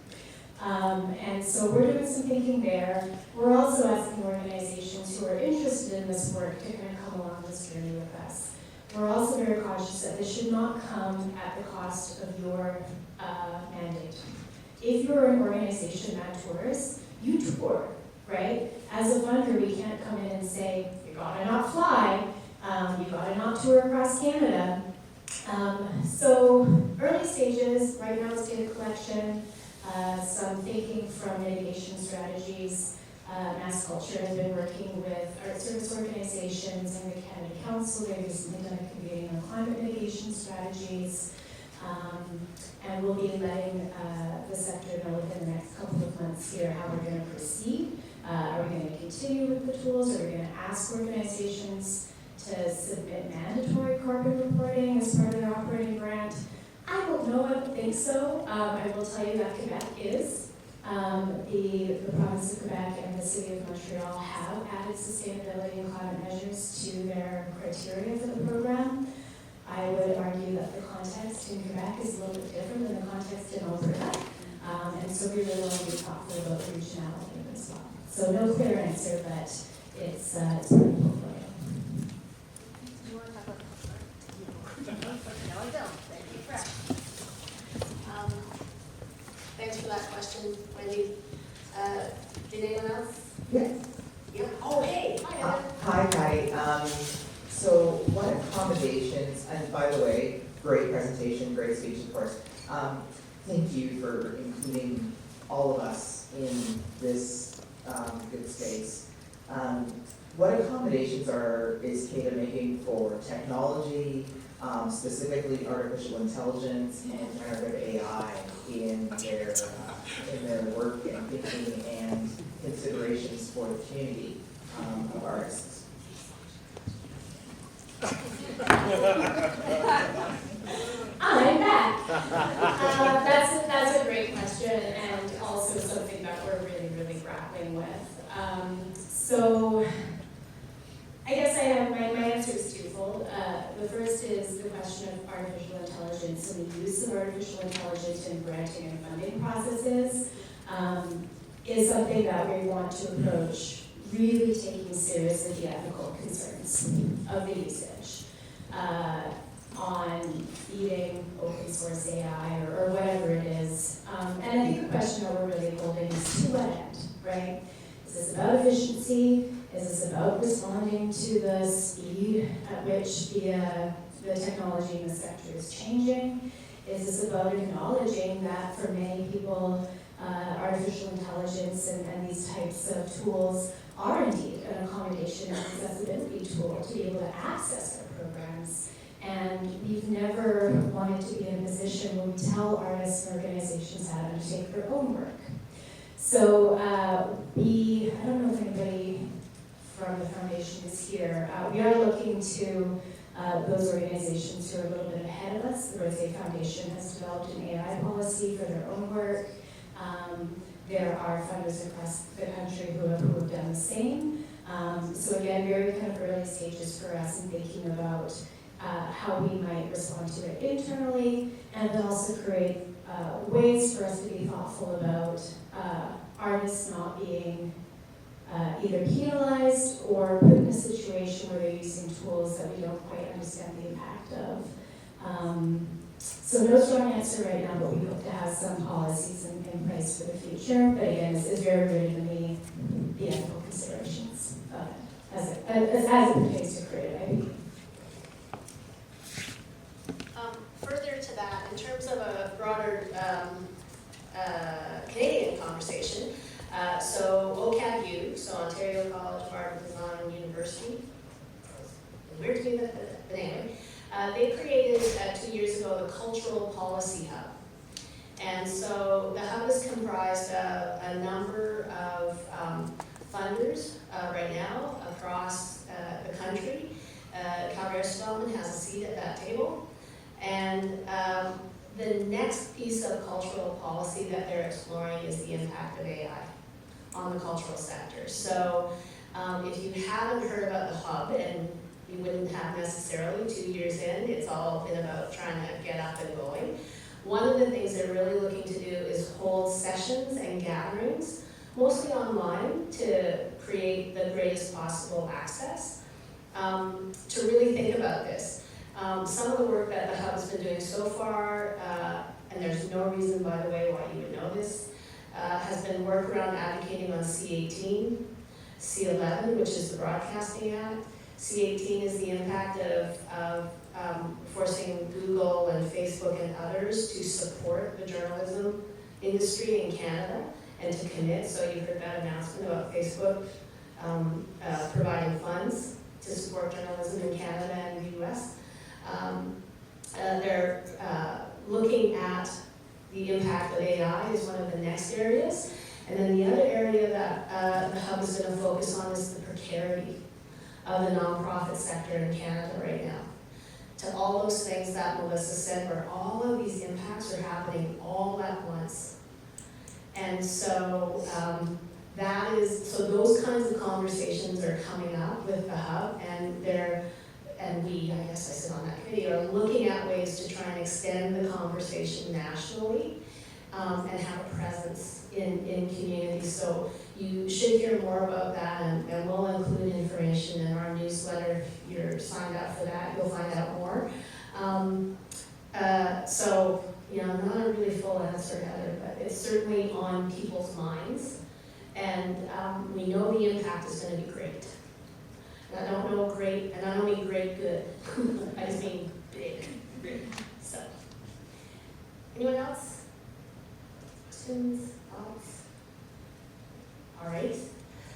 S6: And so we're doing some thinking there. We're also asking organizations who are interested in this work to kind of come along this journey with us. We're also very cautious that this should not come at the cost of your mandate. If you're an organization that tours, you tour, right? As a funder, we can't come in and say, you gotta not fly, you gotta not tour across Canada. So early stages, right now is data collection, some thinking from mitigation strategies. Mass Culture has been working with art service organizations and the Canada Council. They've recently done a convening on climate mitigation strategies. And we'll be letting the sector know within the next couple of months here how we're going to proceed. Are we going to continue with the tools? Are we going to ask organizations to submit mandatory carbon reporting as part of their operating grant? I don't know, I don't think so. I will tell you that Quebec is. The province of Quebec and the city of Montreal have added sustainability and climate measures to their criteria for the program. I would argue that the context in Quebec is a little bit different than the context in Alberta. And so we really want to be thoughtful about the regionality as well. So no clear answer, but it's part of the portfolio.
S5: You want to talk about the No, I don't. Thank you, Fred. Thanks for that question, Wendy. Did anyone else?
S7: Yes.
S5: Yeah. Oh, hey. Hi, Evan.
S7: Hi, Patty. So what accommodations, and by the way, great presentation, great speech, of course. Thank you for including all of us in this good space. What accommodations is CADA making for technology, specifically artificial intelligence and generative AI in their work and thinking and considerations for the community of artists?
S6: I'm back. That's a great question and also something that we're really grappling with. So I guess my answer is twofold. The first is the question of artificial intelligence and the use of artificial intelligence in granting and funding processes is something that we want to approach really taking seriously the ethical concerns of the usage on feeding open source AI or whatever it is. And I think the question that we're really holding is to what end, right? Is this about efficiency? Is this about responding to the speed at which the technology in the sector is changing? Is this about acknowledging that for many people, artificial intelligence and these types of tools are indeed an accommodation and accessibility tool to be able to access our programs? And we've never wanted to be in a position where we tell artists and organizations how to undertake their own work. So I don't know if anybody from the foundation is here. We are looking to those organizations who are a little bit ahead of us. The Rosé Foundation has developed an AI policy for their own work. There are funders across the country who have done the same. So again, very kind of early stages for us in thinking about how we might respond to it internally, and then also create ways for us to be thoughtful about artists not being either penalized or put in a situation where they're using tools that we don't quite understand the impact of. So no strong answer right now, but we hope to have some policies in place for the future. But again, it's very rooted in the ethical considerations of it, as it pertains to creative IP.
S1: Further to that, in terms of a broader Canadian conversation, so OCADU, so Ontario College of Art and Design University, weird to me, but anyway, they created 2 years ago the Cultural Policy Hub. And so the hub is comprised of a number of funders right now across the country. Calgary Arts Development has a seat at that table. And the next piece of cultural policy that they're exploring is the impact of AI on the cultural sector. So if you haven't heard about the hub, and you wouldn't have necessarily 2 years in, it's all been about trying to get up and going. One of the things they're really looking to do is hold sessions and gatherings, mostly online, to create the greatest possible access, to really think about this. Some of the work that the hub's been doing so far, and there's no reason, by the way, why you would know this, has been work around advocating on C18, C11, which is the Broadcasting Act. C18 is the impact of forcing Google and Facebook and others to support the journalism industry in Canada and to commit. So you heard that announcement about Facebook providing funds to support journalism in Canada and the US. They're looking at the impact of AI is one of the next areas. And then the other area that the hub is going to focus on is the precarity of the nonprofit sector in Canada right now. To all those things that Melissa said, where all of these impacts are happening all at once. And so so those kinds of conversations are coming up with the hub, and we, I guess I sit on that committee, are looking at ways to try and extend the conversation nationally and have a presence in communities. So you should hear more about that, and we'll include information in our newsletter. If you're signed up for that, you'll find out more. So, not a really full answer, Heather, but it's certainly on people's minds. And we know the impact is going to be great. And I don't know great, and I don't mean great good. I just mean big. So, anyone else? Questions, thoughts? All right.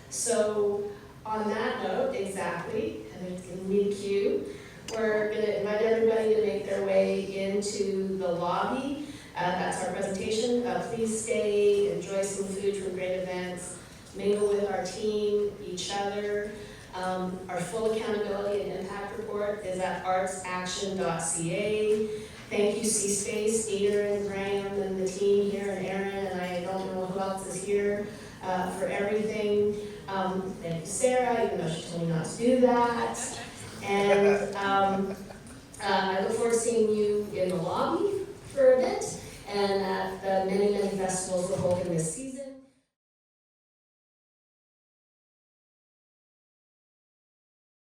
S1: So, on that note, exactly, and it's going to be a cue. We're going to invite everybody to make their way into the lobby. That's our presentation. Please stay, enjoy some food from great events, mingle with our team, each other. Our full accountability and impact report is at artsaction.ca. Thank you, cSpace, Dieter and Graham and the team here, and Aaron, and I don't know who else is here, for everything. Thank you, Sarah, even though she told me not to do that. And I look forward to seeing you in the lobby for a bit, and at the many, many festivals we're holding this season.